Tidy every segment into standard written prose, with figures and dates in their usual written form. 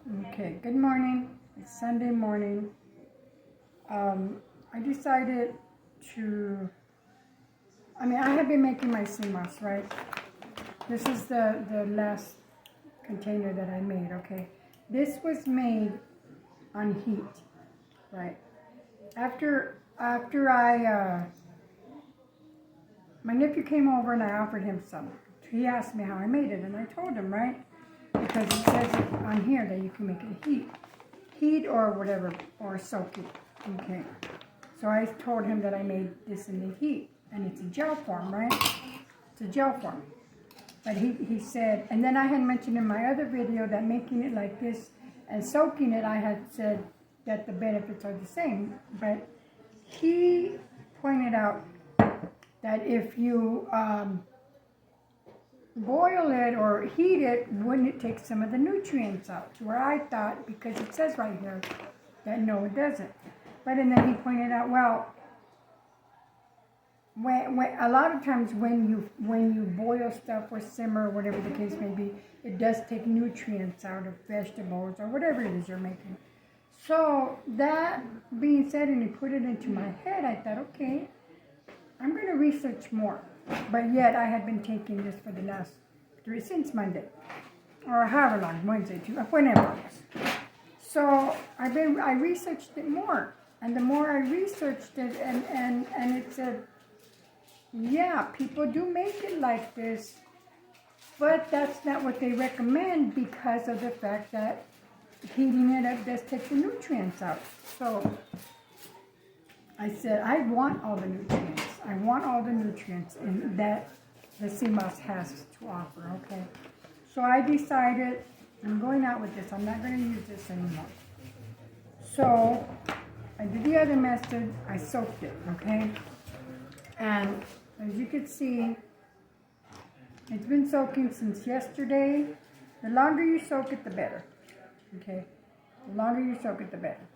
Okay, good morning. It's Sunday morning. I decided to, I have been making my CMOS, right? This is the last container that I made, okay? This was made on heat, right? After my nephew came over and I offered him some. He asked me how I made it, and I told him, right? Because it says on here that you can make it heat or whatever, or soak it. Okay. So I told him that I made this in the heat, and it's a gel form, right? It's a gel form. But he said, and then I had mentioned in my other video that making it like this and soaking it, I had said that the benefits are the same. But he pointed out that if you boil it or heat it, wouldn't it take some of the nutrients out? Where I thought, because it says right here that no, it doesn't. But and then he pointed out, well, when a lot of times when you boil stuff or simmer, whatever the case may be, it does take nutrients out of vegetables or whatever it is you're making. So that being said, and he put it into my head, I thought, okay, I'm going to research more. But yet I had been taking this for the last since Monday, or however long, Wednesday, whenever it was. So I researched it more, and the more I researched it, and it said, yeah, people do make it like this, but that's not what they recommend because of the fact that heating it up does take the nutrients out. So I said, I want all the nutrients. I want all the nutrients in that the CMOS has to offer, okay? So I decided I'm going out with this. I'm not going to use this anymore. So I did the other method. I soaked it, okay? And as you can see, it's been soaking since yesterday. The longer you soak it, the better, okay? The longer you soak it, the better.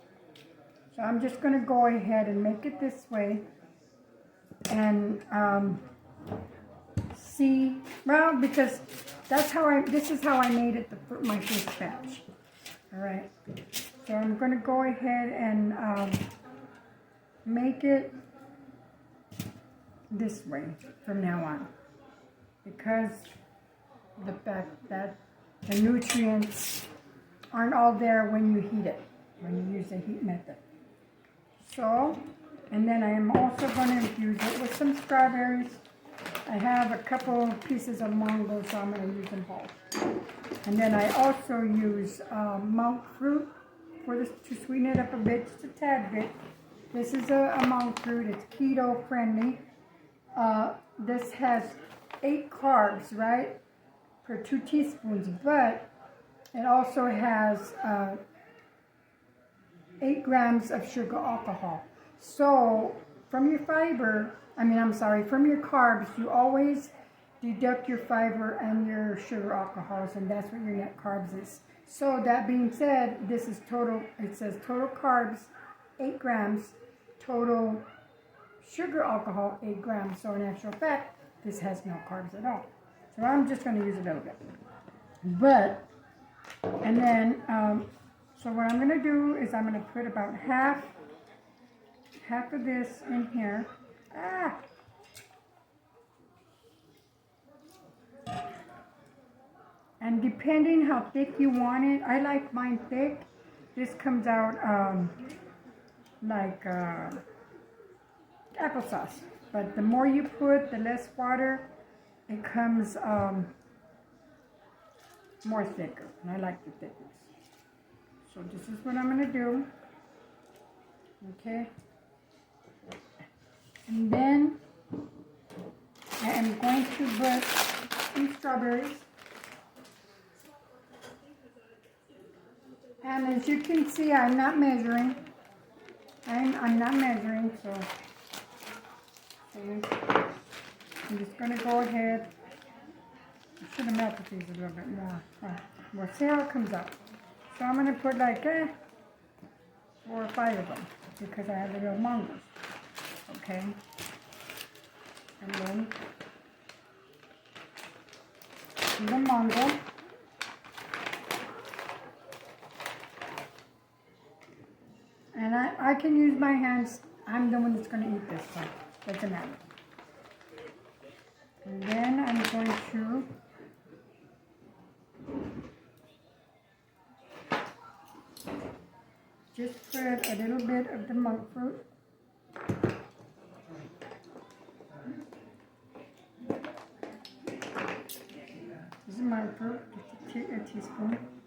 So I'm just going to go ahead and make it this way and see, well, because this is how I made it my first batch. All right. So I'm going to go ahead and make it this way from now on, because the fact that the nutrients aren't all there when you heat it, when you use the heat method. So, and then I am also going to infuse it with some strawberries. I have a couple pieces of mango, so I'm going to use them both. And then I also use monk fruit for this to sweeten it up a bit, just a tad bit. This is a monk fruit. It's keto friendly. This has 8 carbs, right, per 2 teaspoons, but it also has 8 grams of sugar alcohol. So from your from your carbs, you always deduct your fiber and your sugar alcohols, and that's what your net carbs is. So that being said, this is total, it says total carbs, 8 grams, total sugar alcohol, 8 grams. So in actual fact, this has no carbs at all. So I'm just going to use a little bit. But, and then, so what I'm going to do is I'm going to put about half of this in here. And depending how thick you want it, I like mine thick. This comes out like applesauce. But the more you put, the less water. It comes more thicker. And I like the thickness. So this is what I'm going to do. Okay. And then I am going to put some strawberries. And as you can see, I'm not measuring. I'm not measuring, so I'm just going to go ahead. I should have melted these a little bit more. We'll see how it comes out. So I'm going to put like 4 or 5 of them because I have the little mangoes. Okay. And then the mango. And I can use my hands. I'm the one that's going to eat this, so doesn't matter. And then I'm going to just put a little bit of the monk fruit. This is monk fruit, just a teaspoon.